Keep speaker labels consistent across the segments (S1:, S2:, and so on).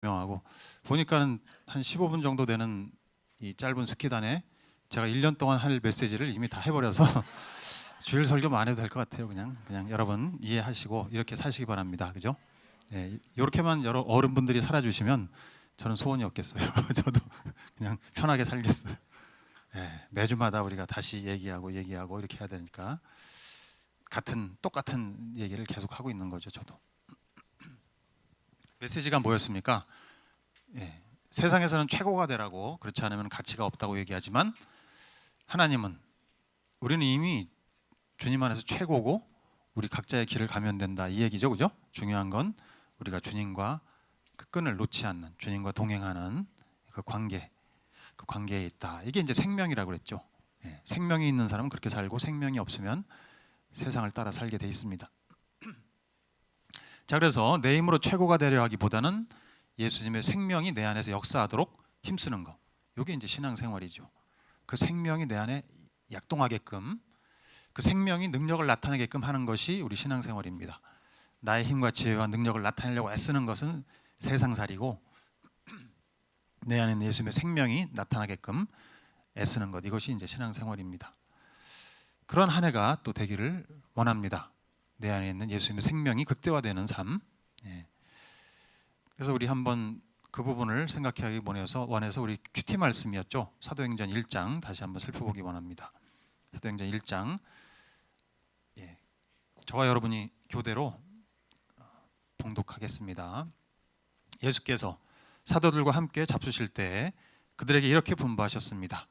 S1: 명하고 보니까는 한 15분 정도 되는 이 짧은 스키단에 제가 1년 동안 할 메시지를 이미 다 해버려서 주일 설교만 안 해도 될 것 같아요. 그냥 여러분 이해하시고 이렇게 사시기 바랍니다. 그죠? 예, 이렇게만 여러 어른분들이 살아주시면 저는 소원이 없겠어요. 저도 그냥 편하게 살겠어요. 예, 매주마다 우리가 다시 얘기하고 이렇게 해야 되니까 똑같은 얘기를 계속 하고 있는 거죠. 저도. 메시지가 뭐였습니까? 예, 세상에서는 최고가 되라고, 그렇지 않으면 가치가 없다고 얘기하지만 하나님은 우리는 이미 주님 안에서 최고고 우리 각자의 길을 가면 된다, 이 얘기죠. 그죠? 중요한 건 우리가 주님과 그 끈을 놓지 않는, 주님과 동행하는 그 관계에 있다. 이게 이제 생명이라고 그랬죠. 예, 생명이 있는 사람은 그렇게 살고 생명이 없으면 세상을 따라 살게 돼 있습니다. 자, 그래서 내 힘으로 최고가 되려 하기보다는 예수님의 생명이 내 안에서 역사하도록 힘쓰는 거, 이게 이제 신앙생활이죠. 그 생명이 내 안에 약동하게끔, 그 생명이 능력을 나타내게끔 하는 것이 우리 신앙생활입니다. 나의 힘과 지혜와 능력을 나타내려고 애쓰는 것은 세상살이고, 내 안에 있는 예수님의 생명이 나타나게끔 애쓰는 것, 이것이 이제 신앙생활입니다. 그런 한 해가 또 되기를 원합니다. 내 안에 있는 예수님의 생명이 극대화되는 삶. 예. 그래서 우리 한번 그 부분을 생각하기 원해서 우리 큐티 말씀이었죠. 사도행전 1장 다시 한번 살펴보기 원합니다. 사도행전 1장. 예. 저와 여러분이 교대로 봉독하겠습니다. 예수께서 사도들과 함께 잡수실 때 그들에게 이렇게 분부하셨습니다.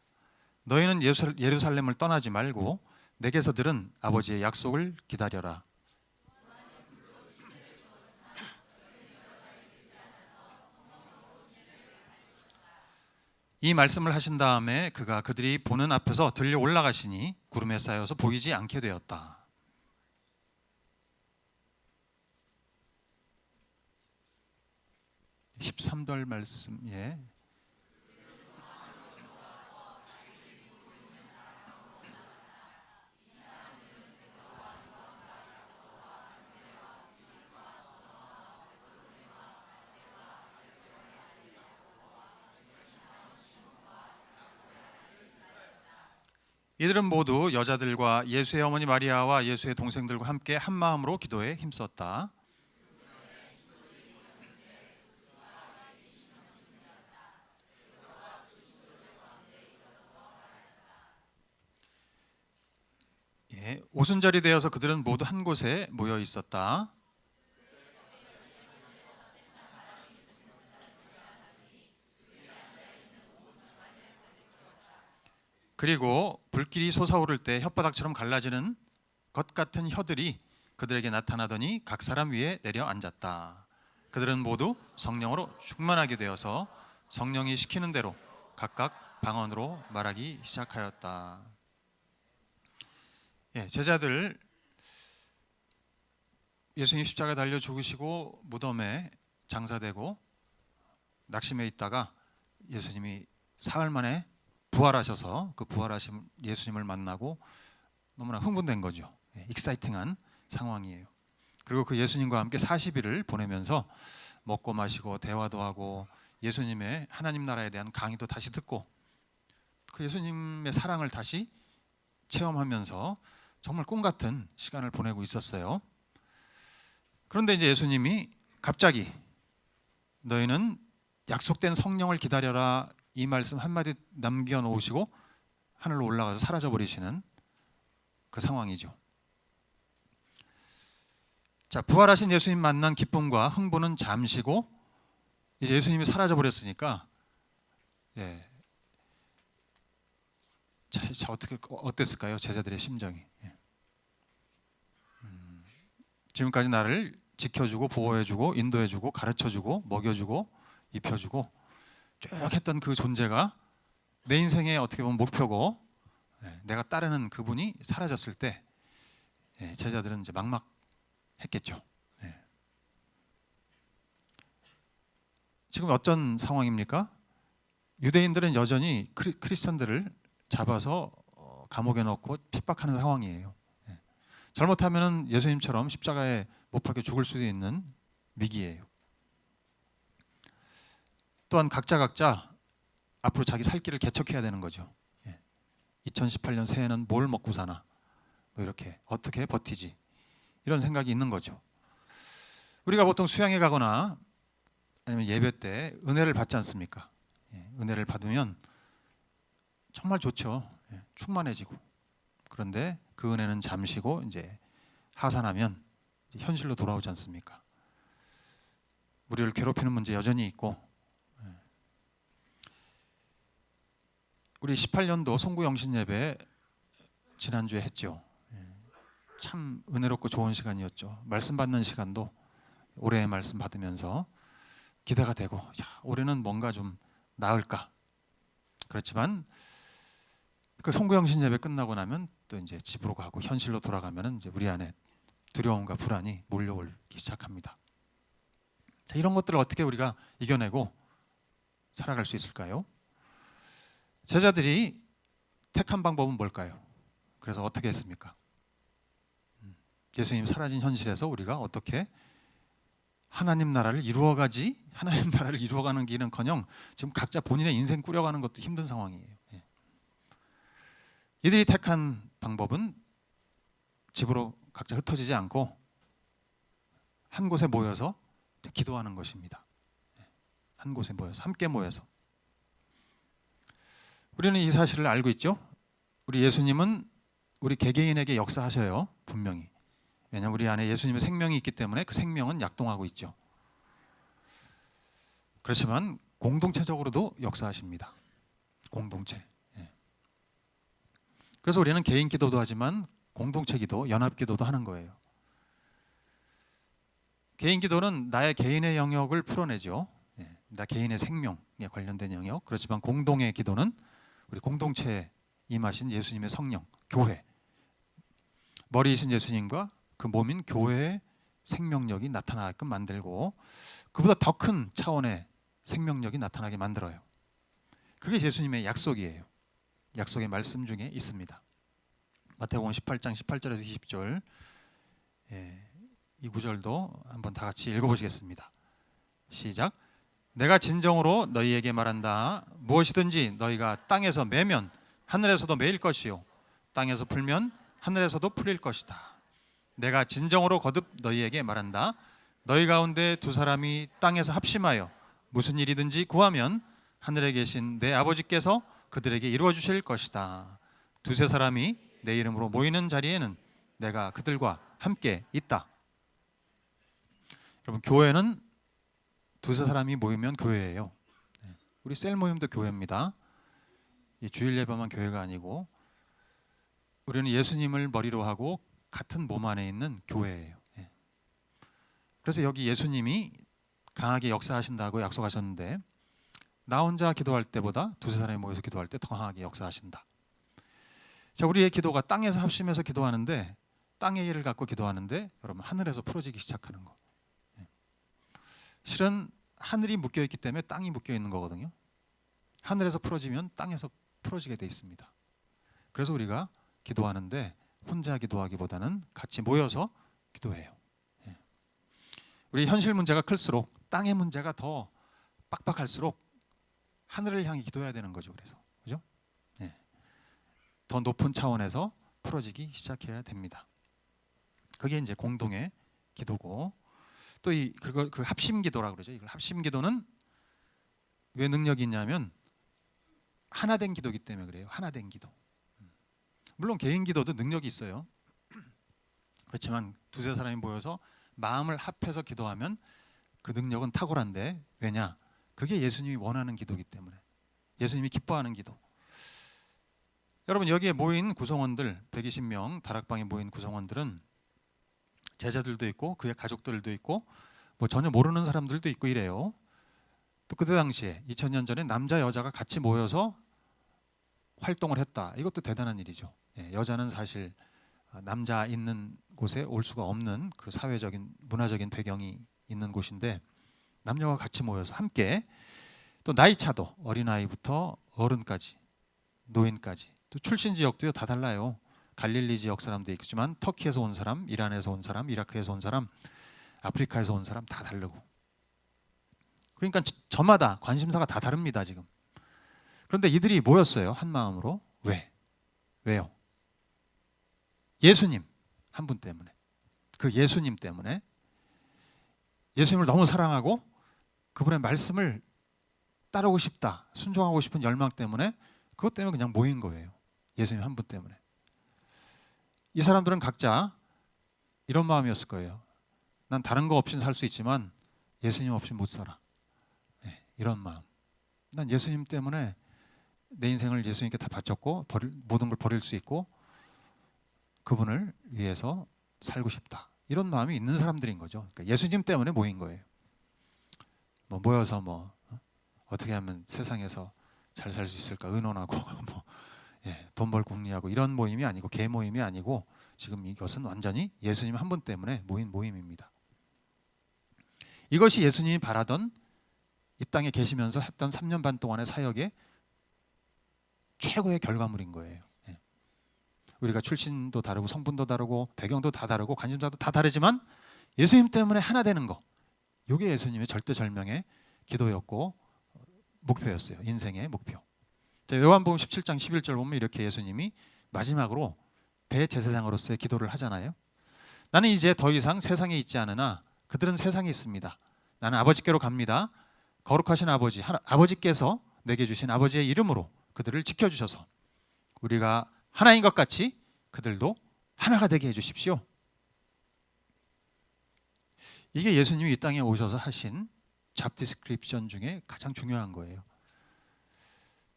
S1: 너희는 예루살렘을 떠나지 말고 내게서 들은 아버지의 약속을 기다려라. 이 말씀을 하신 다음에 그가 그들이 보는 앞에서 들려 올라가시니 구름에 쌓여서 보이지 않게 되었다. 예. 13절 말씀. 예. 이들은 모두 여자들과 예수의 어머니 마리아와 예수의 동생들과 함께 한 마음으로 기도에 힘썼다. 예, 오순절이 되어서 그들은 모두 한 곳에 모여 있었다. 그리고 불길이 솟아오를 때 혓바닥처럼 갈라지는 것 같은 혀들이 그들에게 나타나더니 각 사람 위에 내려 앉았다. 그들은 모두 성령으로 충만하게 되어서 성령이 시키는 대로 각각 방언으로 말하기 시작하였다. 예, 제자들 예수님 십자가에 달려 죽으시고 무덤에 장사되고 낙심해 있다가 예수님이 사흘 만에 부활하셔서 그 부활하신 예수님을 만나고 너무나 흥분된 거죠. 익사이팅한 상황이에요. 그리고 그 예수님과 함께 40일을 보내면서 먹고 마시고 대화도 하고 예수님의 하나님 나라에 대한 강의도 다시 듣고 그 예수님의 사랑을 다시 체험하면서 정말 꿈 같은 시간을 보내고 있었어요. 그런데 이제 예수님이 갑자기 너희는 약속된 성령을 기다려라, 이 말씀 한마디 남겨놓으시고 하늘로 올라가서 사라져버리시는 그 상황이죠. 자, 부활하신 예수님 만난 기쁨과 흥분은 잠시고 이제 예수님이 사라져버렸으니까 예. 자, 어땠을까요? 제자들의 심정이. 예. 지금까지 나를 지켜주고 보호해주고 인도해주고 가르쳐주고 먹여주고 입혀주고 쭉 했던 그 존재가 내 인생의 어떻게 보면 목표고 내가 따르는 그분이 사라졌을 때 제자들은 이제 막막했겠죠. 지금 어떤 상황입니까? 유대인들은 여전히 크리스천들을 잡아서 감옥에 넣고 핍박하는 상황이에요. 잘못하면 예수님처럼 십자가에 못 박혀 죽을 수도 있는 위기예요. 또한 각자 앞으로 자기 살 길을 개척해야 되는 거죠. 2018년 새해는 뭘 먹고 사나, 뭐 이렇게 어떻게 버티지, 이런 생각이 있는 거죠. 우리가 보통 수양회 가거나 아니면 예배 때 은혜를 받지 않습니까? 은혜를 받으면 정말 좋죠. 충만해지고. 그런데 그 은혜는 잠시고 이제 하산하면 이제 현실로 돌아오지 않습니까? 우리를 괴롭히는 문제 여전히 있고, 우리 18년도 송구영신 예배 지난주에 했죠. 참 은혜롭고 좋은 시간이었죠. 말씀 받는 시간도 올해의 말씀 받으면서 기대가 되고, 야, 올해는 뭔가 좀 나을까. 그렇지만 그 송구영신 예배 끝나고 나면 또 이제 집으로 가고 현실로 돌아가면은 이제 우리 안에 두려움과 불안이 몰려오기 시작합니다. 자, 이런 것들을 어떻게 우리가 이겨내고 살아갈 수 있을까요? 제자들이 택한 방법은 뭘까요? 그래서 어떻게 했습니까? 예수님 사라진 현실에서 우리가 어떻게 하나님 나라를 이루어가는 길은커녕 지금 각자 본인의 인생 꾸려가는 것도 힘든 상황이에요. 이들이 택한 방법은 집으로 각자 흩어지지 않고 한 곳에 모여서 기도하는 것입니다. 한 곳에 모여서, 함께 모여서. 우리는 이 사실을 알고 있죠. 우리 예수님은 우리 개개인에게 역사하셔요. 분명히. 왜냐하면 우리 안에 예수님의 생명이 있기 때문에 그 생명은 약동하고 있죠. 그렇지만 공동체적으로도 역사하십니다. 공동체. 그래서 우리는 개인 기도도 하지만 공동체 기도, 연합 기도도 하는 거예요. 개인 기도는 나의 개인의 영역을 풀어내죠. 나 개인의 생명에 관련된 영역. 그렇지만 공동의 기도는 우리 공동체에 임하신 예수님의 성령, 교회, 머리이신 예수님과 그 몸인 교회의 생명력이 나타나게끔 만들고 그보다 더 큰 차원의 생명력이 나타나게 만들어요. 그게 예수님의 약속이에요. 약속의 말씀 중에 있습니다. 마태복음 18장 18절에서 20절, 이 구절도 한번 다 같이 읽어보시겠습니다. 시작. 내가 진정으로 너희에게 말한다. 무엇이든지 너희가 땅에서 매면 하늘에서도 매일 것이요 땅에서 풀면 하늘에서도 풀릴 것이다. 내가 진정으로 거듭 너희에게 말한다. 너희 가운데 두 사람이 땅에서 합심하여 무슨 일이든지 구하면 하늘에 계신 내 아버지께서 그들에게 이루어 주실 것이다. 두세 사람이 내 이름으로 모이는 자리에는 내가 그들과 함께 있다. 여러분, 교회는 두세 사람이 모이면 교회예요. 우리 셀 모임도 교회입니다. 이 주일 예배만 교회가 아니고 우리는 예수님을 머리로 하고 같은 몸 안에 있는 교회예요. 그래서 여기 예수님이 강하게 역사하신다고 약속하셨는데 나 혼자 기도할 때보다 두세 사람이 모여서 기도할 때 더 강하게 역사하신다. 자, 우리의 기도가 땅에서 합심해서 기도하는데 땅의 일을 갖고 기도하는데 여러분 하늘에서 풀어지기 시작하는 거. 실은 하늘이 묶여 있기 때문에 땅이 묶여 있는 거거든요. 하늘에서 풀어지면 땅에서 풀어지게 돼 있습니다. 그래서 우리가 기도하는데 혼자 기도하기보다는 같이 모여서 기도해요. 우리 현실 문제가 클수록 땅의 문제가 더 빡빡할수록 하늘을 향해 기도해야 되는 거죠. 그죠? 더 높은 차원에서 풀어지기 시작해야 됩니다. 그게 이제 공동의 기도고, 또 그 합심 기도라고 그러죠. 이걸 합심 기도는 왜 능력이 있냐면 하나된 기도이기 때문에 그래요. 하나된 기도. 물론 개인 기도도 능력이 있어요. 그렇지만 두세 사람이 모여서 마음을 합해서 기도하면 그 능력은 탁월한데, 왜냐? 그게 예수님이 원하는 기도이기 때문에, 예수님이 기뻐하는 기도. 여러분, 여기에 모인 구성원들 120명 다락방에 모인 구성원들은 제자들도 있고 그의 가족들도 있고 뭐 전혀 모르는 사람들도 있고 이래요. 또 그때 당시에 2000년 전에 남자 여자가 같이 모여서 활동을 했다. 이것도 대단한 일이죠. 여자는 사실 남자 있는 곳에 올 수가 없는 그 사회적인 문화적인 배경이 있는 곳인데 남녀가 같이 모여서 함께, 또 나이 차도 어린아이부터 어른까지 노인까지, 또 출신 지역도요 다 달라요. 갈릴리 지역 사람도 있지만 터키에서 온 사람, 이란에서 온 사람, 이라크에서 온 사람, 아프리카에서 온 사람 다 다르고, 그러니까 저마다 관심사가 다 다릅니다 지금. 그런데 이들이 모였어요 한 마음으로. 왜요? 예수님 한 분 때문에. 그 예수님 때문에. 예수님을 너무 사랑하고 그분의 말씀을 따르고 싶다, 순종하고 싶은 열망 때문에, 그것 때문에 그냥 모인 거예요. 예수님 한 분 때문에. 이 사람들은 각자 이런 마음이었을 거예요. 난 다른 거 없이는 살 수 있지만 예수님 없이 못 살아. 네, 이런 마음. 난 예수님 때문에 내 인생을 예수님께 다 바쳤고 모든 걸 버릴 수 있고 그분을 위해서 살고 싶다. 이런 마음이 있는 사람들인 거죠. 그러니까 예수님 때문에 모인 거예요. 모여서 어떻게 하면 세상에서 잘 살 수 있을까 의논하고 돈 벌 궁리하고 이런 모임이 아니고, 개 모임이 아니고, 지금 이것은 완전히 예수님 한 분 때문에 모인 모임입니다. 이것이 예수님이 바라던 이 땅에 계시면서 했던 3년 반 동안의 사역의 최고의 결과물인 거예요. 우리가 출신도 다르고 성분도 다르고 배경도 다 다르고 관심사도 다 다르지만 예수님 때문에 하나 되는 거, 이게 예수님의 절대절명의 기도였고 목표였어요. 인생의 목표. 요한복음 17장 11절 보면 이렇게 예수님이 마지막으로 대제사장으로서의 기도를 하잖아요. 나는 이제 더 이상 세상에 있지 않으나 그들은 세상에 있습니다. 나는 아버지께로 갑니다. 거룩하신 아버지, 아버지께서 내게 주신 아버지의 이름으로 그들을 지켜주셔서 우리가 하나인 것 같이 그들도 하나가 되게 해주십시오. 이게 예수님이 이 땅에 오셔서 하신 잡 디스크립션 중에 가장 중요한 거예요.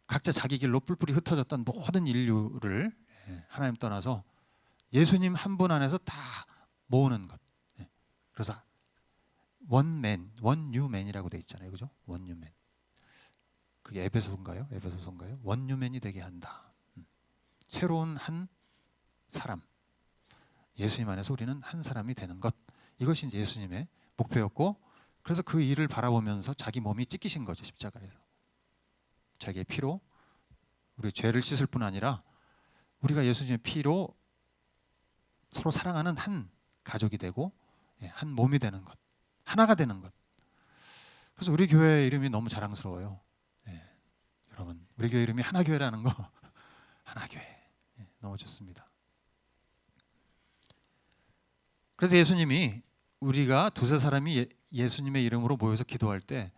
S1: 각자 자기 길로 뿔뿔이 흩어졌던 모든 인류를 하나님 떠나서 예수님 한 분 안에서 다 모으는 것. 그래서 원맨, 원뉴맨이라고 돼 있잖아요, 그죠? 원뉴맨. 그게 에베소인가요? 원뉴맨이 되게 한다. 새로운 한 사람. 예수님 안에서 우리는 한 사람이 되는 것. 이것이 이제 예수님의 목표였고, 그래서 그 일을 바라보면서 자기 몸이 찢기신 거죠, 십자가에서. 자기의 피로 우리 죄를 씻을 뿐 아니라 우리가 예수님의 피로 서로 사랑하는 한 가족이 되고 한 몸이 되는 것, 하나가 되는 것. 그래서 우리 교회 이름이 너무 자랑스러워요. 여러분, 우리 교회 이름이 하나교회라는 거. 하나교회. 너무 좋습니다. 그래서 예수님이 우리가 두세 사람이 예수님의 이름으로 모여서 기도할 때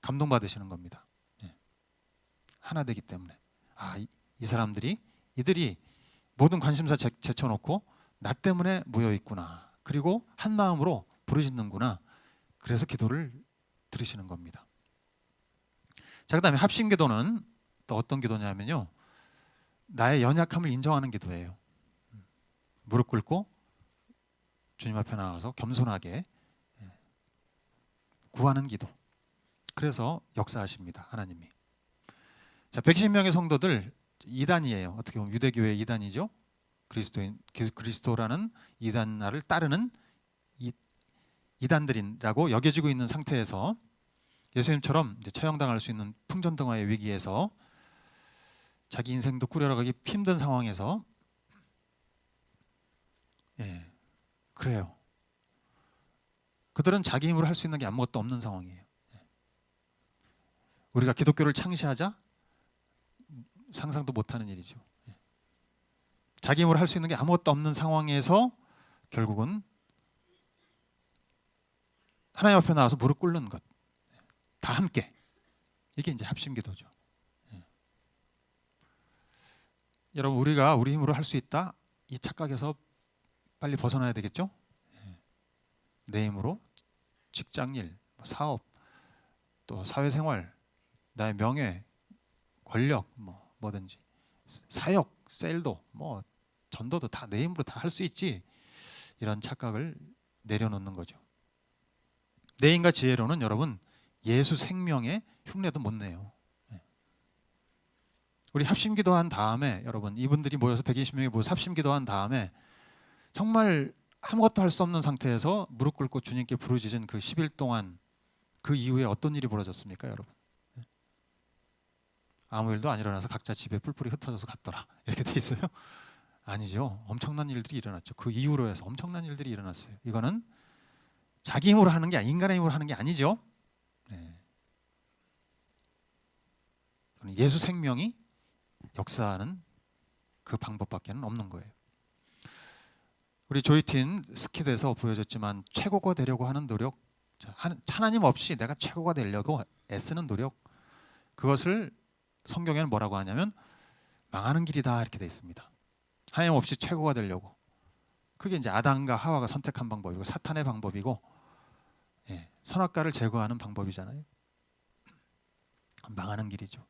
S1: 감동받으시는 겁니다. 하나 되기 때문에. 이 사람들이, 이들이 모든 관심사 제쳐놓고 나 때문에 모여있구나. 그리고 한 마음으로 부르짖는구나. 그래서 기도를 들으시는 겁니다. 자, 그 다음에 합심기도는 또 어떤 기도냐면요, 나의 연약함을 인정하는 기도예요. 무릎 꿇고 주님 앞에 나가서 겸손하게 구하는 기도. 그래서 역사하십니다, 하나님이. 자, 120명의 성도들 2단이에요. 어떻게 보면 유대교의 2단이죠. 그리스도라는 이단나를 따르는 이단들이라고 여겨지고 있는 상태에서 예수님처럼 이제 처형당할 수 있는 풍전등화의 위기에서 자기 인생도 꾸려나가기 힘든 상황에서 그래요. 그들은 자기 힘으로 할 수 있는 게 아무것도 없는 상황이에요. 우리가 기독교를 창시하자 상상도 못하는 일이죠. 자기 힘으로 할 수 있는 게 아무것도 없는 상황에서 결국은 하나님 앞에 나와서 무릎 꿇는 것, 다 함께. 이게 이제 합심기도죠. 여러분, 우리가 우리 힘으로 할 수 있다, 이 착각에서 빨리 벗어나야 되겠죠? 내 힘으로 직장일, 사업, 또 사회생활, 나의 명예, 권력, 뭐든지 사역, 셀도, 전도도 다 내 힘으로 다 할 수 있지. 이런 착각을 내려놓는 거죠. 내 힘과 지혜로는 여러분 예수 생명의 흉내도 못 내요. 우리 합심기도한 다음에, 여러분 이분들이 모여서 120명이 모여서 합심기도한 다음에 정말 아무것도 할 수 없는 상태에서 무릎 꿇고 주님께 부르짖은 그 10일 동안, 그 이후에 어떤 일이 벌어졌습니까, 여러분? 아무 일도 안 일어나서 각자 집에 뿔뿔이 흩어져서 갔더라, 이렇게 돼 있어요? 아니죠. 엄청난 일들이 일어났죠. 그 이후로 해서 엄청난 일들이 일어났어요. 이거는 자기 힘으로 하는 게, 인간의 힘으로 하는 게 아니죠. 네. 예수 생명이 역사하는 그 방법밖에는 없는 거예요. 우리 조이틴 스킷에서 보여줬지만 최고가 되려고 하는 노력, 하나님 없이 내가 최고가 되려고 애쓰는 노력, 그것을 성경에는 뭐라고 하냐면 망하는 길이다 이렇게 돼 있습니다. 하나님 없이 최고가 되려고. 그게 이제 아담과 하와가 선택한 방법이고 사탄의 방법이고, 예, 선악과를 제거하는 방법이잖아요. 망하는 길이죠.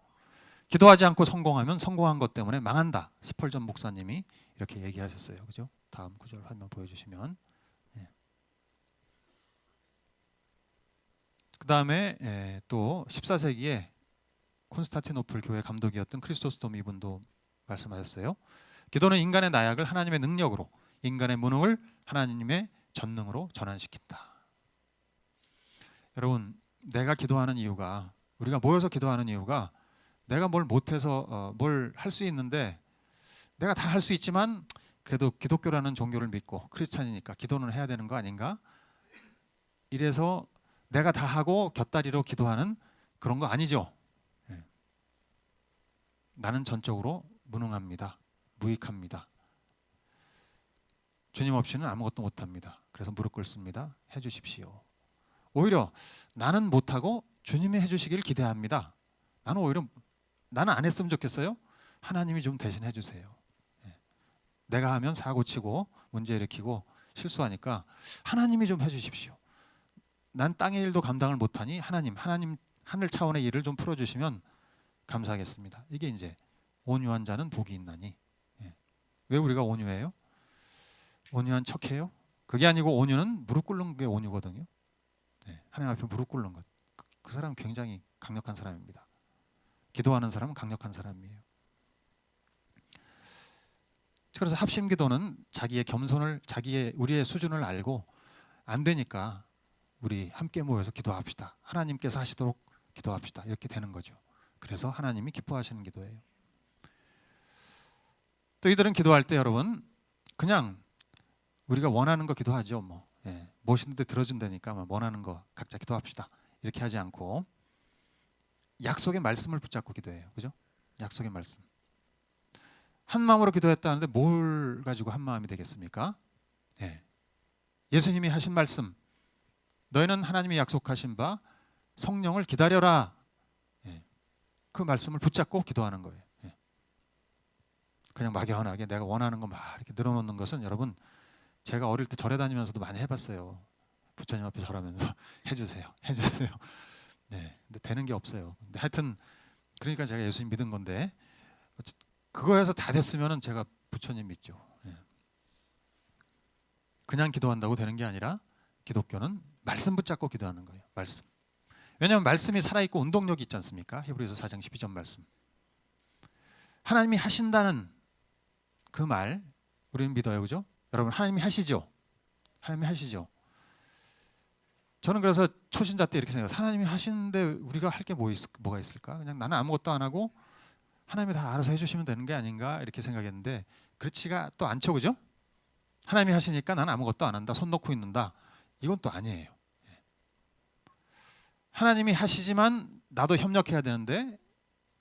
S1: 기도하지 않고 성공하면 성공한 것 때문에 망한다. 스펄전 목사님이 이렇게 얘기하셨어요. 그죠? 다음 구절 화면 보여주시면. 예. 그 다음에 또 14세기에 콘스탄티노플 교회 감독이었던 크리스토스톰 이분도 말씀하셨어요. 기도는 인간의 나약을 하나님의 능력으로, 인간의 무능을 하나님의 전능으로 전환시킨다. 여러분, 내가 기도하는 이유가, 우리가 모여서 기도하는 이유가 내가 뭘 못해서 뭘 할 수 있는데, 내가 다 할 수 있지만 그래도 기독교라는 종교를 믿고 크리스찬이니까 기도는 해야 되는 거 아닌가? 이래서 내가 다 하고 곁다리로 기도하는 그런 거 아니죠. 예. 나는 전적으로 무능합니다. 무익합니다. 주님 없이는 아무것도 못합니다. 그래서 무릎 꿇습니다. 해주십시오. 오히려 나는 못하고 주님이 해주시길 기대합니다. 나는 안 했으면 좋겠어요. 하나님이 좀 대신 해주세요. 예. 내가 하면 사고 치고 문제 일으키고 실수하니까 하나님이 좀 해주십시오. 난 땅의 일도 감당을 못하니 하나님 하늘 차원의 일을 좀 풀어주시면 감사하겠습니다. 이게 이제 온유한 자는 복이 있나니. 예. 왜 우리가 온유해요? 온유한 척해요? 그게 아니고 온유는 무릎 꿇는 게 온유거든요. 예. 하나님 앞에 무릎 꿇는 것. 그 사람은 굉장히 강력한 사람입니다. 기도하는 사람은 강력한 사람이에요. 그래서 합심기도는 자기의 겸손을, 우리의 수준을 알고 안 되니까 우리 함께 모여서 기도합시다. 하나님께서 하시도록 기도합시다. 이렇게 되는 거죠. 그래서 하나님이 기뻐하시는 기도예요. 또 이들은 기도할 때 여러분 그냥 우리가 원하는 거 기도하죠. 뭐 무엇인데 들어준다니까 원하는 거 각자 기도합시다. 이렇게 하지 않고 약속의 말씀을 붙잡고 기도해요. 그죠? 약속의 말씀. 한 마음으로 기도했다는데 뭘 가지고 한 마음이 되겠습니까? 예수님이 하신 말씀, 너희는 하나님이 약속하신 바 성령을 기다려라. 그 말씀을 붙잡고 기도하는 거예요. 그냥 막연하게 내가 원하는 거 막 이렇게 늘어놓는 것은 여러분 제가 어릴 때 절에 다니면서도 많이 해봤어요. 부처님 앞에 절하면서 해주세요. 네, 근데 되는 게 없어요. 근데 하여튼 그러니까 제가 예수님 믿은 건데 그거에서 다 됐으면은 제가 부처님 믿죠. 그냥 기도한다고 되는 게 아니라 기독교는 말씀 붙잡고 기도하는 거예요. 말씀. 왜냐하면 말씀이 살아있고 운동력이 있지 않습니까? 히브리서 4장 12절 말씀. 하나님이 하신다는 그 말 우리는 믿어요. 그죠? 여러분 하나님이 하시죠? 하나님이 하시죠? 저는 그래서 초신자 때 이렇게 생각해요. 하나님이 하시는데 우리가 할 게 뭐가 있을까? 그냥 나는 아무것도 안 하고 하나님이 다 알아서 해주시면 되는 게 아닌가 이렇게 생각했는데 그렇지가 또 않죠. 그죠? 하나님이 하시니까 나는 아무것도 안 한다. 손 놓고 있는다. 이건 또 아니에요. 하나님이 하시지만 나도 협력해야 되는데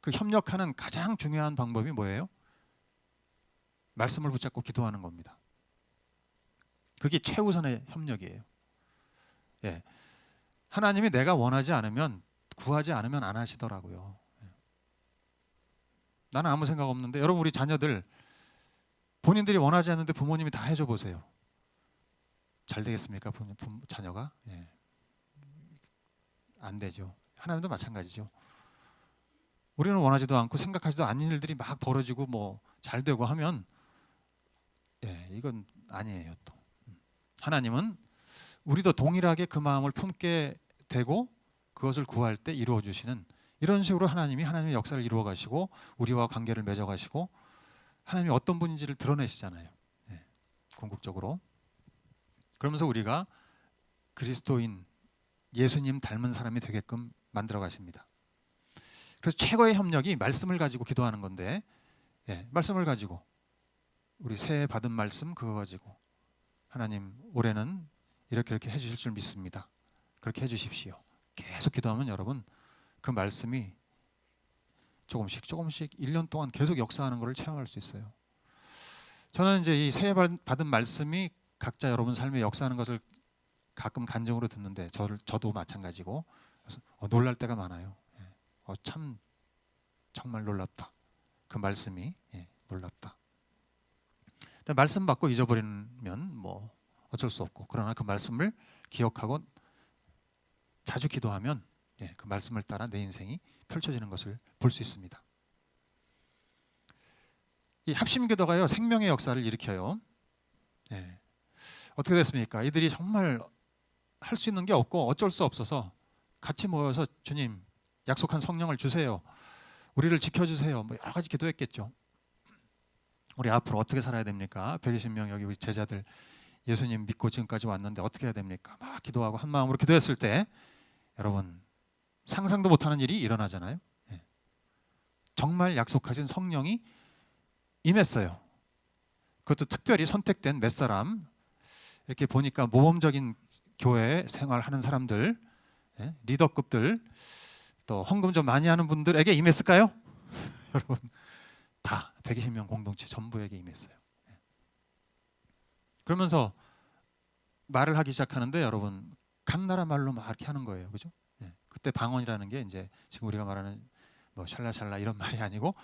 S1: 그 협력하는 가장 중요한 방법이 뭐예요? 말씀을 붙잡고 기도하는 겁니다. 그게 최우선의 협력이에요. 하나님이 내가 원하지 않으면 구하지 않으면 안 하시더라고요. 나는 아무 생각 없는데 여러분 우리 자녀들 본인들이 원하지 않는데 부모님이 다 해줘 보세요. 잘 되겠습니까? 자녀가? 안 되죠. 하나님도 마찬가지죠. 우리는 원하지도 않고 생각하지도 않는 일들이 막 벌어지고 뭐 잘 되고 하면 이건 아니에요. 또 하나님은 우리도 동일하게 그 마음을 품게 되고 그것을 구할 때 이루어 주시는 이런 식으로 하나님의 역사를 이루어 가시고 우리와 관계를 맺어 가시고 하나님이 어떤 분인지를 드러내시잖아요. 궁극적으로. 그러면서 우리가 그리스도인 예수님 닮은 사람이 되게끔 만들어 가십니다. 그래서 최고의 협력이 말씀을 가지고 기도하는 건데 말씀을 가지고 우리 새해 받은 말씀 그거 가지고 하나님 올해는 이렇게 해주실 줄 믿습니다. 그렇게 해주십시오. 계속 기도하면 여러분 그 말씀이 조금씩 1년 동안 계속 역사하는 것을 체험할 수 있어요. 저는 이제 이 새해 받은 말씀이 각자 여러분 삶에 역사하는 것을 가끔 간증으로 듣는데 저도 마찬가지고 그래서 놀랄 때가 많아요. 참 정말 놀랍다. 그 말씀이 놀랍다. 근데 말씀 받고 잊어버리면 뭐 어쩔 수 없고, 그러나 그 말씀을 기억하고 자주 기도하면 그 말씀을 따라 내 인생이 펼쳐지는 것을 볼 수 있습니다. 이 합심기도가요 생명의 역사를 일으켜요. 어떻게 됐습니까? 이들이 정말 할 수 있는 게 없고 어쩔 수 없어서 같이 모여서 주님 약속한 성령을 주세요. 우리를 지켜주세요. 뭐 여러 가지 기도했겠죠. 우리 앞으로 어떻게 살아야 됩니까? 120명 여기 우리 제자들 예수님 믿고 지금까지 왔는데 어떻게 해야 됩니까? 막 기도하고 한 마음으로 기도했을 때 여러분 상상도 못하는 일이 일어나잖아요. 정말 약속하신 성령이 임했어요. 그것도 특별히 선택된 몇 사람, 이렇게 보니까 모범적인 교회 생활하는 사람들, 리더급들, 또 헌금 좀 많이 하는 분들에게 임했을까요? 여러분 다 120명 공동체 전부에게 임했어요. 그러면서 말을 하기 시작하는데 여러분 각 나라 말로 막 이렇게 하는 거예요, 그죠? 그때 방언이라는 게 이제 지금 우리가 말하는 뭐 샬라샬라 이런 말이 아니고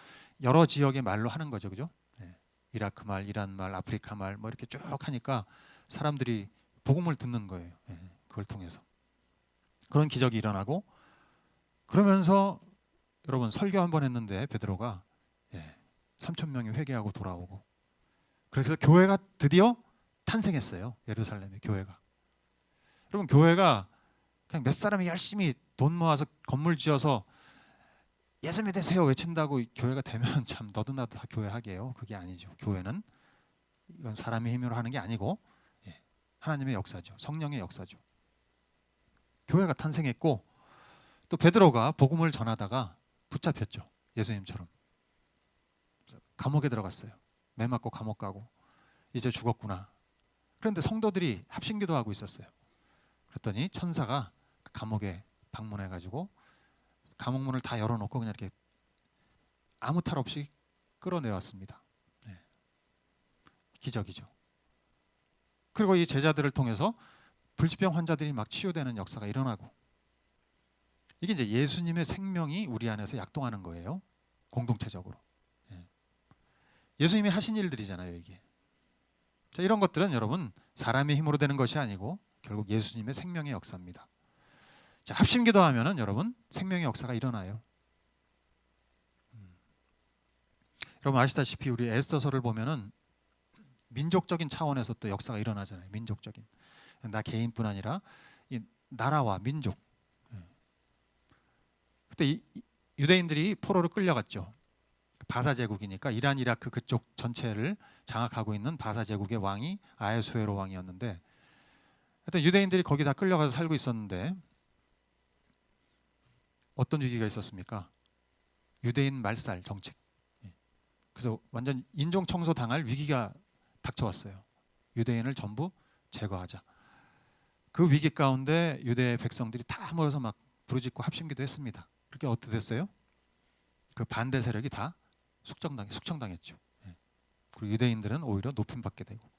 S1: 여러 지역의 말로 하는 거죠, 그죠? 이라크 말, 이란 말, 아프리카 말 뭐 이렇게 쭉 하니까 사람들이 복음을 듣는 거예요. 그걸 통해서 그런 기적이 일어나고, 그러면서 여러분 설교 한 번 했는데 베드로가 3,000명이 회개하고 돌아오고, 그래서 교회가 드디어 탄생했어요. 예루살렘의 교회가. 여러분 교회가 그냥 몇 사람이 열심히 돈 모아서 건물 지어서 예수 믿으세요 외친다고 교회가 되면 참 너도나도 다 교회 하게요. 그게 아니죠. 교회는 이건 사람의 힘으로 하는 게 아니고 하나님의 역사죠. 성령의 역사죠. 교회가 탄생했고, 또 베드로가 복음을 전하다가 붙잡혔죠. 예수님처럼 감옥에 들어갔어요. 매 맞고 감옥 가고 이제 죽었구나. 그런데 성도들이 합심기도하고 있었어요. 그랬더니 천사가 그 감옥에 방문해가지고 감옥 문을 다 열어놓고 그냥 이렇게 아무 탈 없이 끌어내왔습니다. 기적이죠. 그리고 이 제자들을 통해서 불치병 환자들이 막 치유되는 역사가 일어나고, 이게 이제 예수님의 생명이 우리 안에서 약동하는 거예요. 공동체적으로. 예수님이 하신 일들이잖아요, 이게. 자, 이런 것들은 여러분 사람의 힘으로 되는 것이 아니고 결국 예수님의 생명의 역사입니다. 자, 합심기도하면은 여러분 생명의 역사가 일어나요. 여러분 아시다시피 우리 에스더서를 보면은 민족적인 차원에서 또 역사가 일어나잖아요. 민족적인. 나 개인뿐 아니라 이 나라와 민족. 그때 유대인들이 포로로 끌려갔죠. 바사 제국이니까 이란, 이라크 그쪽 전체를 장악하고 있는 바사 제국의 왕이 아하수에로 왕이었는데, 하여튼 유대인들이 거기 다 끌려가서 살고 있었는데 어떤 위기가 있었습니까? 유대인 말살 정책. 그래서 완전 인종 청소 당할 위기가 닥쳐왔어요. 유대인을 전부 제거하자. 그 위기 가운데 유대 백성들이 다 모여서 막 부르짖고 합심기도 했습니다. 그렇게 어떻게 됐어요? 그 반대 세력이 다 숙청당했죠. 그리고 유대인들은 오히려 높임받게 되고,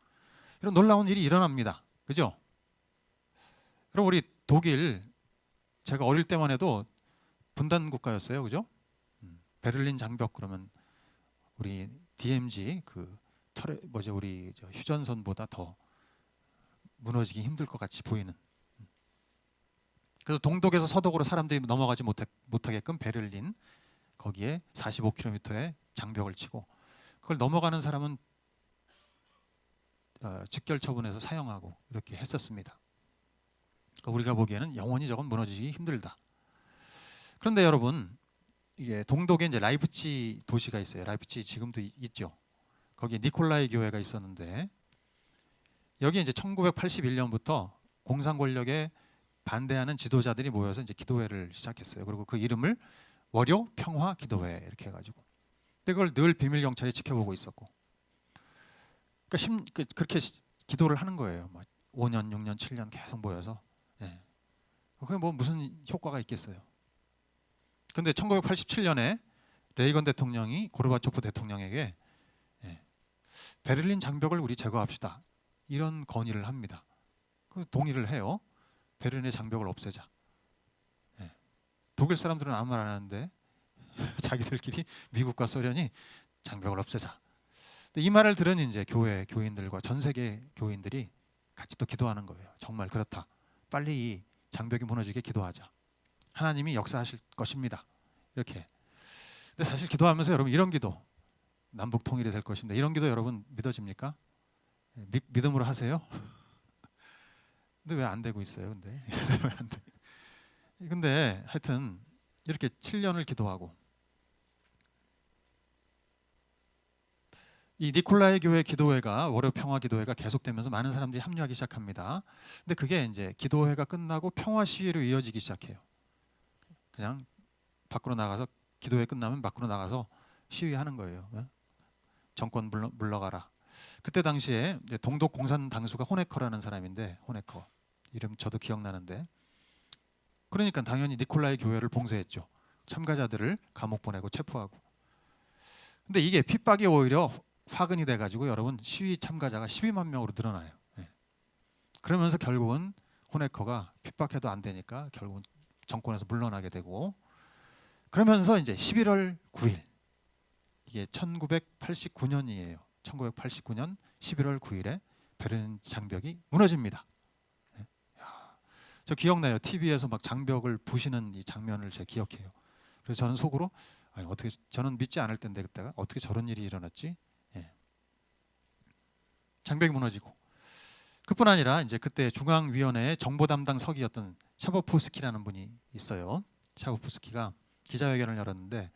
S1: 이런 놀라운 일이 일어납니다. 그죠? 그럼 우리 독일, 제가 어릴 때만 해도 분단 국가였어요. 그죠? 베를린 장벽 그러면 우리 DMZ 우리 휴전선보다 더 무너지기 힘들 것 같이 보이는. 그래서 동독에서 서독으로 사람들이 넘어가지 못하게끔 베를린 거기에 45km의 장벽을 치고, 그걸 넘어가는 사람은 직결 처분해서 사형하고 이렇게 했었습니다. 그러니까 우리가 보기에는 영원히 저건 무너지기 힘들다. 그런데 여러분, 이게 동독에 이제 라이프치 도시가 있어요. 라이프치 지금도 있죠. 거기에 니콜라이 교회가 있었는데, 여기 이제 1981년부터 공산 권력에 반대하는 지도자들이 모여서 이제 기도회를 시작했어요. 그리고 그 이름을 월요 평화 기도회 이렇게 해가지고, 근데 그걸 늘 비밀 경찰이 지켜보고 있었고, 그러니까 그렇게 기도를 하는 거예요. 막 5년, 6년, 7년 계속 모여서. 그게 뭐 무슨 효과가 있겠어요. 근데 1987년에 레이건 대통령이 고르바초프 대통령에게 베를린 장벽을 우리 제거합시다, 이런 건의를 합니다. 그래서 동의를 해요. 베를린의 장벽을 없애자. 독일 사람들은 아무 말 안 하는데 자기들끼리 미국과 소련이 장벽을 없애자. 근데 이 말을 들은 이제 교인들과 전 세계 교인들이 같이 또 기도하는 거예요. 정말 그렇다. 빨리 이 장벽이 무너지게 기도하자. 하나님이 역사하실 것입니다. 이렇게. 근데 사실 기도하면서 여러분 이런 기도, 남북 통일이 될 것입니다, 이런 기도 여러분 믿어집니까? 믿음으로 하세요? 근데 왜 안 되고 있어요? 근데 왜 안 돼? 근데 하여튼 이렇게 7년을 기도하고 이 니콜라이 교회 기도회가, 월요 평화 기도회가 계속되면서 많은 사람들이 합류하기 시작합니다. 근데 그게 이제 기도회가 끝나고 평화 시위로 이어지기 시작해요. 그냥 밖으로 나가서, 기도회 끝나면 밖으로 나가서 시위하는 거예요. 정권 물러가라. 그때 당시에 동독 공산 당수가 호네커라는 사람인데, 호네커 이름 저도 기억나는데, 그러니까 당연히 니콜라이 교회를 봉쇄했죠. 참가자들을 감옥 보내고 체포하고. 근데 이게 핍박이 오히려 화근이 돼가지고 여러분 시위 참가자가 12만 명으로 늘어나요. 그러면서 결국은 호네커가 핍박해도 안 되니까 결국은 정권에서 물러나게 되고, 그러면서 이제 11월 9일, 이게 1989년이에요. 1989년 11월 9일에 베를린 장벽이 무너집니다. 저 기억나요. TV에서 막 장벽을 부시는 이 장면을 제가 기억해요. 그래서 저는 속으로 아니, 어떻게, 저는 믿지 않을 텐데 그때가 어떻게 저런 일이 일어났지? 장벽이 무너지고, 그뿐 아니라 이제 그때 중앙위원회의 정보 담당 서기였던 샤보프스키라는 분이 있어요. 샤보프스키가 기자회견을 열었는데,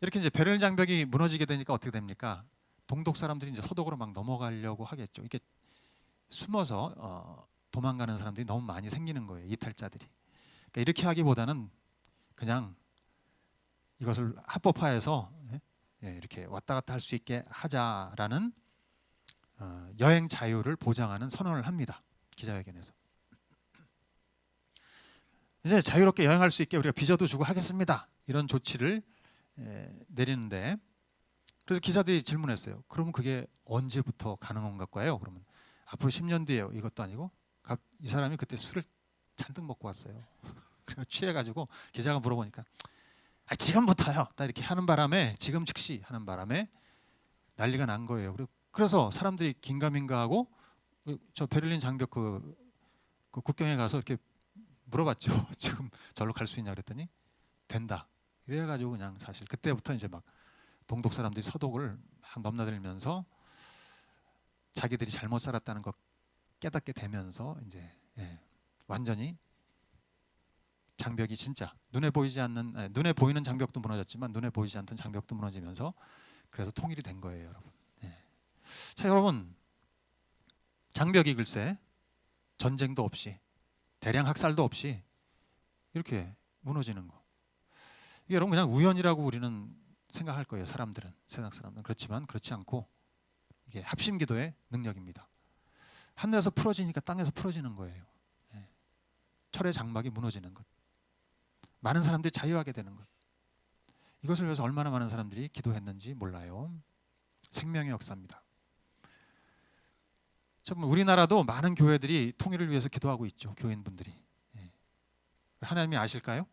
S1: 이렇게 이제 베를린 장벽이 무너지게 되니까 어떻게 됩니까? 동독 사람들이 이제 서독으로 막 넘어가려고 하겠죠. 이게 숨어서 도망가는 사람들이 너무 많이 생기는 거예요. 이탈자들이. 그러니까 이렇게 하기보다는 그냥 이것을 합법화해서 이렇게 왔다 갔다 할 수 있게 하자라는 여행 자유를 보장하는 선언을 합니다. 기자회견에서. 이제 자유롭게 여행할 수 있게 우리가 비자도 주고 하겠습니다, 이런 조치를 내리는데, 그래서 기자들이 질문했어요. 그러면 그게 언제부터 가능한 걸까요? 그러면 앞으로 10년 뒤에요. 이것도 아니고, 이 사람이 그때 술을 잔뜩 먹고 왔어요. 그래서 취해가지고 기자가 물어보니까 지금부터요, 딱 이렇게 하는 바람에, 지금 즉시 하는 바람에 난리가 난 거예요. 그래서 사람들이 긴가민가하고 저 베를린 장벽 그 국경에 가서 이렇게 물어봤죠. 지금 절로 갈 수 있냐 그랬더니 된다. 이래가지고 그냥 사실 그때부터 이제 막 동독 사람들이 서독을 막 넘나들면서 자기들이 잘못 살았다는 거 깨닫게 되면서 이제 완전히 장벽이 진짜 눈에 보이지 않는, 눈에 보이는 장벽도 무너졌지만 눈에 보이지 않던 장벽도 무너지면서 그래서 통일이 된 거예요, 여러분. 자, 여러분, 장벽이 글쎄 전쟁도 없이 대량 학살도 없이 이렇게 무너지는 거, 이게 여러분 그냥 우연이라고 우리는 생각할 거예요, 사람들은, 세상 사람들은. 그렇지만 그렇지 않고 이게 합심기도의 능력입니다. 하늘에서 풀어지니까 땅에서 풀어지는 거예요. 철의 장막이 무너지는 것, 많은 사람들이 자유하게 되는 것, 이것을 위해서 얼마나 많은 사람들이 기도했는지 몰라요. 생명의 역사입니다. 우리나라도 많은 교회들이 통일을 위해서 기도하고 있죠. 교인분들이. 하나님이 아실까요?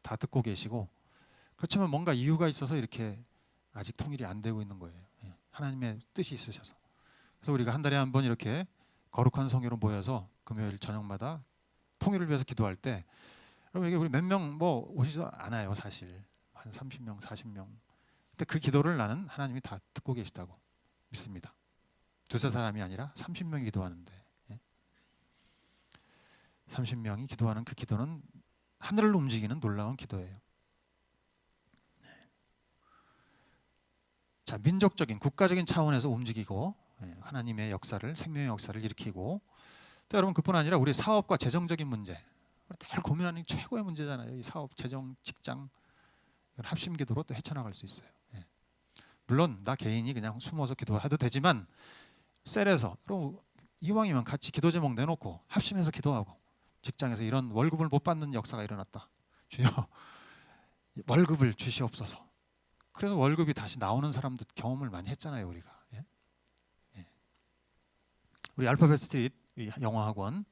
S1: 다 듣고 계시고, 그렇지만 뭔가 이유가 있어서 이렇게 아직 통일이 안 되고 있는 거예요. 하나님의 뜻이 있으셔서. 그래서 우리가 한 달에 한 번 이렇게 거룩한 성회로 모여서 금요일 저녁마다 통일을 위해서 기도할 때, 여러분 이게 우리 몇 명 뭐 오시지도 않아요, 사실. 한 30명, 40명. 근데 그 기도를 나는 하나님이 다 듣고 계시다고 믿습니다. 두세 사람이 아니라 30명이 기도하는데, 30명이 기도하는 그 기도는 하늘을 움직이는 놀라운 기도예요. 자, 민족적인, 국가적인 차원에서 움직이고 하나님의 역사를, 생명의 역사를 일으키고, 또 여러분 그뿐 아니라 우리 사업과 재정적인 문제, 늘 고민하는 게 최고의 문제잖아요. 이 사업, 재정, 직장, 합심기도로 또 헤쳐나갈 수 있어요. 물론 나 개인이 그냥 숨어서 기도해도 되지만 셀에서, 그럼 이왕이면 같이 기도 제목 내놓고 합심해서 기도하고, 직장에서 이런 월급을 못 받는 역사가 일어났다. 주여 월급을 주시옵소서. 그래서 월급이 다시 나오는 사람도 경험을 많이 했잖아요, 우리가. 예? 예. 우리 알파벳 스트릿 영어학원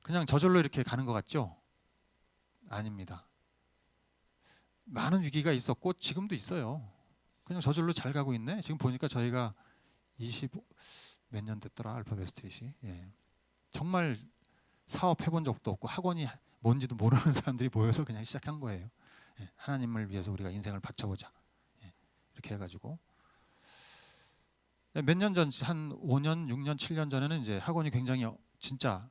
S1: 그냥 저절로 이렇게 가는 것 같죠? 아닙니다. 많은 위기가 있었고 지금도 있어요. 그냥 저절로 잘 가고 있네. 지금 보니까 저희가 20 몇 년 됐더라, 알파벳 스트릿이. 예. 정말 사업해본 적도 없고 학원이 뭔지도 모르는 사람들이 모여서 그냥 시작한 거예요. 예. 하나님을 위해서 우리가 인생을 바쳐보자. 예. 이렇게 해가지고 몇 년 전, 한 5년, 6년, 7년 전에는 이제 학원이 굉장히 진짜,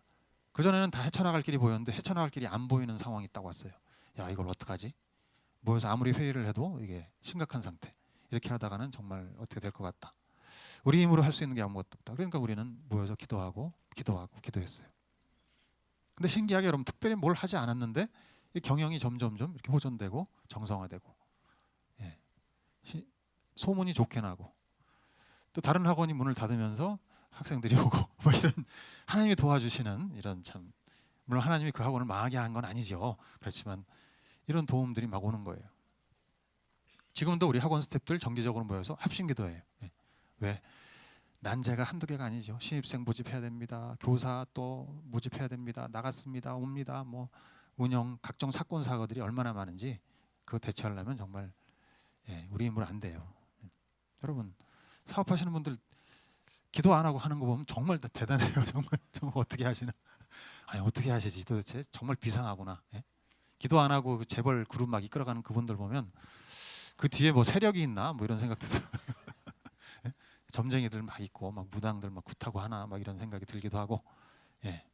S1: 그전에는 다 헤쳐나갈 길이 보였는데 헤쳐나갈 길이 안 보이는 상황이 딱 왔어요. 야, 이걸 어떡하지? 모여서 아무리 회의를 해도 이게 심각한 상태. 이렇게 하다가는 정말 어떻게 될 것 같다. 우리 힘으로 할 수 있는 게 아무것도 없다. 그러니까 우리는 모여서 기도하고 기도했어요. 근데 신기하게 여러분, 특별히 뭘 하지 않았는데 이 경영이 점점점 이렇게 호전되고 정상화되고, 예. 소문이 좋게 나고, 또 다른 학원이 문을 닫으면서 학생들이 오고 뭐 이런, 하나님이 도와주시는 이런, 참 물론 하나님이 그 학원을 망하게 한 건 아니죠. 그렇지만 이런 도움들이 막 오는 거예요. 지금도 우리 학원 스태프들 정기적으로 모여서 합심기도해요. 예. 왜? 난제가 한두 개가 아니죠. 신입생 모집해야 됩니다. 교사 또 모집해야 됩니다. 나갔습니다. 옵니다. 뭐 운영, 각종 사건 사고들이 얼마나 많은지 그거 대처하려면 정말, 예, 우리 힘으로 안 돼요. 예. 여러분, 사업하시는 분들 기도 안 하고 하는 거 보면 정말 대단해요. 정말 어떻게 하시나? 아니, 어떻게 하시지 도대체? 정말 비상하구나. 예? 기도 안 하고 재벌 그룹 막 이끌어가는 그분들 보면 그 뒤에 뭐 세력이 있나? 뭐 이런 생각도 들어요. 예? 점쟁이들 막 있고 막 무당들 막 굿하고 하나 막 이런 생각이 들기도 하고. 예.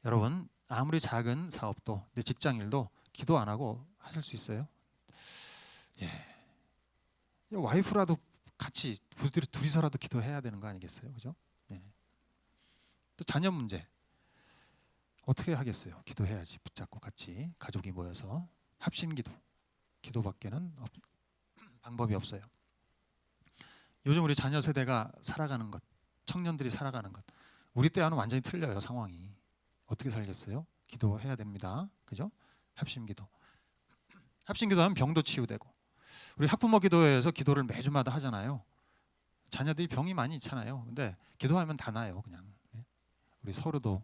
S1: 여러분, 아무리 작은 사업도, 내 직장 일도 기도 안 하고 하실 수 있어요? 예. 와이프라도 같이 둘이서라도 기도해야 되는 거 아니겠어요, 그죠? 예. 또 자녀 문제 어떻게 하겠어요? 기도해야지. 붙잡고 같이 가족이 모여서 합심기도, 기도밖에는 방법이 없어요. 요즘 우리 자녀 세대가 살아가는 것, 청년들이 살아가는 것, 우리 때와는 완전히 틀려요. 상황이. 어떻게 살겠어요? 기도해야 됩니다. 그죠? 합심기도. 합심기도하면 병도 치유되고, 우리 학부모 기도회에서 기도를 매주마다 하잖아요. 자녀들이 병이 많이 있잖아요. 근데 기도하면 다 나아요, 그냥. 우리 서로도,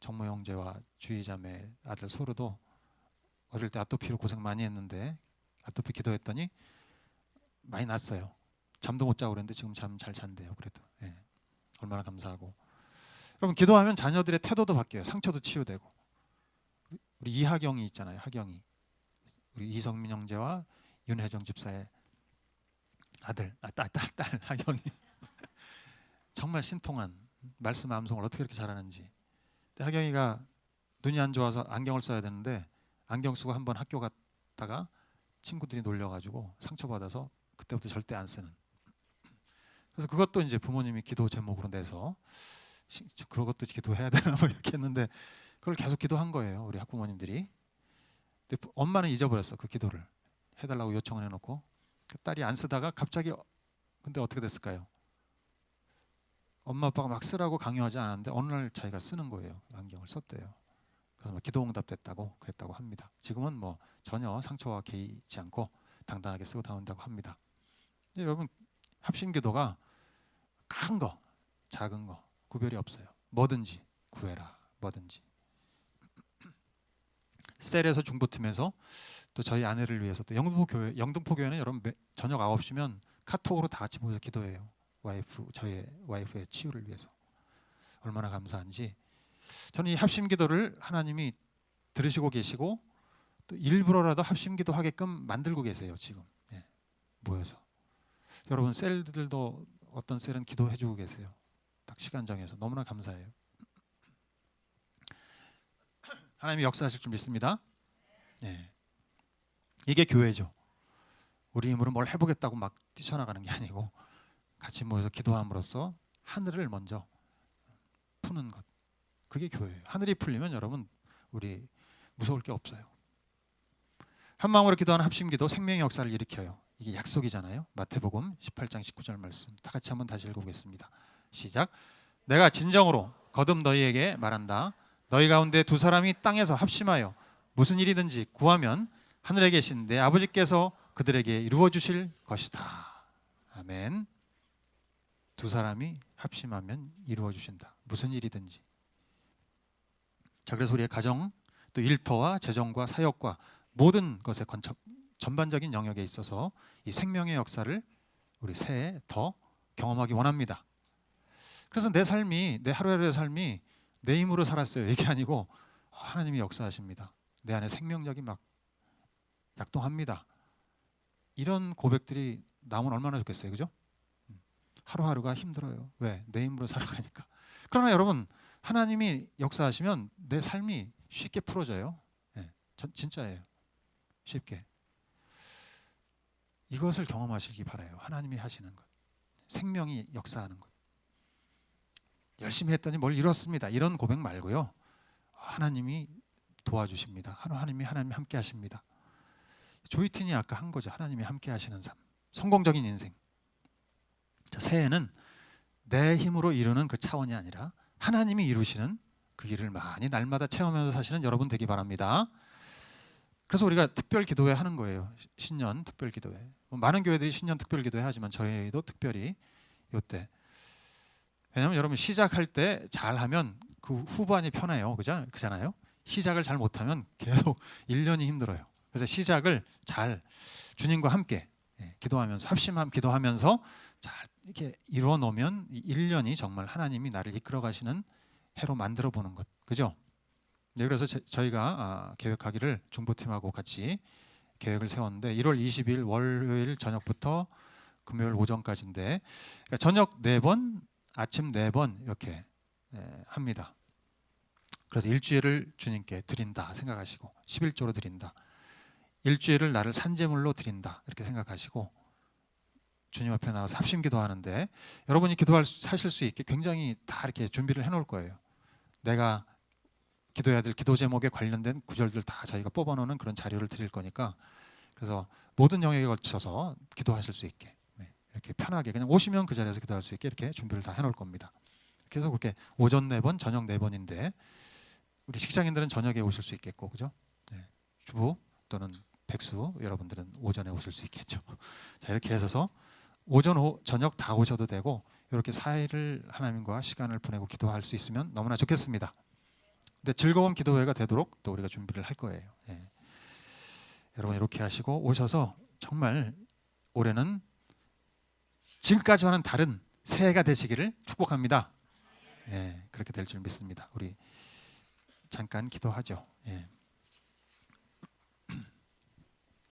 S1: 정모 형제와 주희자매 아들 소르도 어릴 때 아토피로 고생 많이 했는데 아토피 기도했더니 많이 낫어요. 잠도 못 자고 그랬는데 지금 잠 잘 잔대요. 그래도. 예. 얼마나 감사하고. 여러분, 기도하면 자녀들의 태도도 바뀌어요. 상처도 치유되고. 우리 이하경이 있잖아요. 하경이. 우리 이성민 형제와 윤혜정 집사의 아들, 딸 하경이. 정말 신통한 말씀 암송을 어떻게 이렇게 잘하는지. 하경이가 눈이 안 좋아서 안경을 써야 되는데 안경 쓰고 한번 학교 갔다가 친구들이 놀려가지고 상처받아서 그때부터 절대 안 쓰는. 그래서 그것도 이제 부모님이 기도 제목으로 내서 그것도 기도해야 되나 뭐 이렇게 했는데 그걸 계속 기도한 거예요, 우리 학부모님들이. 근데 엄마는 잊어버렸어. 그 기도를 해달라고 요청을 해놓고 그 딸이 안 쓰다가 갑자기, 근데 어떻게 됐을까요? 엄마 아빠가 막 쓰라고 강요하지 않았는데 어느 날 자기가 쓰는 거예요. 안경을 썼대요. 그래서 막 기도 응답됐다고 그랬다고 합니다. 지금은 뭐 전혀 상처와 개의치 않고 당당하게 쓰고 나온다고 합니다. 여러분, 합심기도가 큰 거, 작은 거 구별이 없어요. 뭐든지 구해라. 뭐든지. 셀에서 중보팀에서 또 저희 아내를 위해서 또 영등포교회는 여러분 저녁 9시면 카톡으로 다 같이 모여서 기도해요. 저희 와이프의 치유를 위해서. 얼마나 감사한지. 저는 이 합심기도를 하나님이 들으시고 계시고 또 일부러라도 합심기도 하게끔 만들고 계세요. 지금. 예, 모여서. 여러분, 셀들도 어떤 셀은 기도해주고 계세요. 딱 시간 정해서. 너무나 감사해요. 하나님이 역사하실 줄 믿습니다. 예. 이게 교회죠. 우리 힘으로 뭘 해보겠다고 막 뛰쳐나가는 게 아니고 같이 모여서 기도함으로써 하늘을 먼저 푸는 것. 그게 교회예요. 하늘이 풀리면 여러분, 우리 무서울 게 없어요. 한 마음으로 기도하는 합심기도 생명의 역사를 일으켜요. 이게 약속이잖아요. 마태복음 18장 19절 말씀. 다 같이 한번 다시 읽어보겠습니다. 시작. 내가 진정으로 거듭 너희에게 말한다. 너희 가운데 두 사람이 땅에서 합심하여 무슨 일이든지 구하면 하늘에 계신 내 아버지께서 그들에게 이루어 주실 것이다. 아멘. 두 사람이 합심하면 이루어 주신다. 무슨 일이든지. 자, 그래서 우리의 가정, 또 일터와 재정과 사역과 모든 것의 전반적인 영역에 있어서 이 생명의 역사를 우리 새해 더 경험하기 원합니다. 그래서 내 삶이, 내 하루하루의 삶이 내 힘으로 살았어요, 이게 아니고 하나님이 역사하십니다. 내 안에 생명력이 막 약동합니다. 이런 고백들이 나오면 얼마나 좋겠어요, 그죠? 하루하루가 힘들어요. 왜? 내 힘으로 살아가니까. 그러나 여러분, 하나님이 역사하시면 내 삶이 쉽게 풀어져요. 진짜예요. 쉽게. 이것을 경험하시기 바라요. 하나님이 하시는 것, 생명이 역사하는 것. 열심히 했더니 뭘 이뤘습니다, 이런 고백 말고요. 하나님이 도와주십니다. 하나님이 함께 하십니다. 조이틴이 아까 한 거죠. 하나님이 함께 하시는 삶, 성공적인 인생. 자, 새해는 내 힘으로 이루는 그 차원이 아니라 하나님이 이루시는 그 일을 많이 날마다 체험하면서 사시는 여러분 되기 바랍니다. 그래서 우리가 특별 기도회 하는 거예요. 신년 특별 기도회. 많은 교회들이 신년 특별 기도회 하지만 저희도 특별히 이때. 왜냐하면 여러분, 시작할 때 잘하면 그 후반이 편해요. 그잖아요. 시작을 잘 못하면 계속 1년이 힘들어요. 그래서 시작을 잘 주님과 함께 기도하면서, 합심함 기도하면서 잘 이렇게 이루어 놓으면 1년이 정말 하나님이 나를 이끌어 가시는 해로 만들어 보는 것, 그죠? 네, 그래서 저희가 계획하기를 중보팀하고 같이 계획을 세웠는데 1월 20일 월요일 저녁부터 금요일 오전까지인데, 그러니까 저녁 4번, 아침 4번 이렇게 합니다. 그래서 일주일을 주님께 드린다 생각하시고 11조로 드린다, 일주일을 나를 산제물로 드린다 이렇게 생각하시고 주님 앞에 나와서 합심 기도하는데, 여러분이 하실 수 있게 굉장히 다 이렇게 준비를 해놓을 거예요. 내가 기도해야 될 기도 제목에 관련된 구절들 다 저희가 뽑아놓는 그런 자료를 드릴 거니까, 그래서 모든 영역에 걸쳐서 기도하실 수 있게 이렇게 편하게 그냥 오시면 그 자리에서 기도할 수 있게 이렇게 준비를 다 해놓을 겁니다. 그래서 그렇게 오전 4번, 저녁 4번인데 우리 직장인들은 저녁에 오실 수 있겠고, 그죠? 주부 또는 백수 여러분들은 오전에 오실 수 있겠죠. 자, 이렇게 해서 오전, 저녁 다 오셔도 되고 이렇게 4일을 하나님과 시간을 보내고 기도할 수 있으면 너무나 좋겠습니다. 근데 즐거운 기도회가 되도록 또 우리가 준비를 할 거예요. 여러분 이렇게 하시고 오셔서 정말 올해는 지금까지와는 다른 새해가 되시기를 축복합니다. 그렇게 될 줄 믿습니다. 우리 잠깐 기도하죠.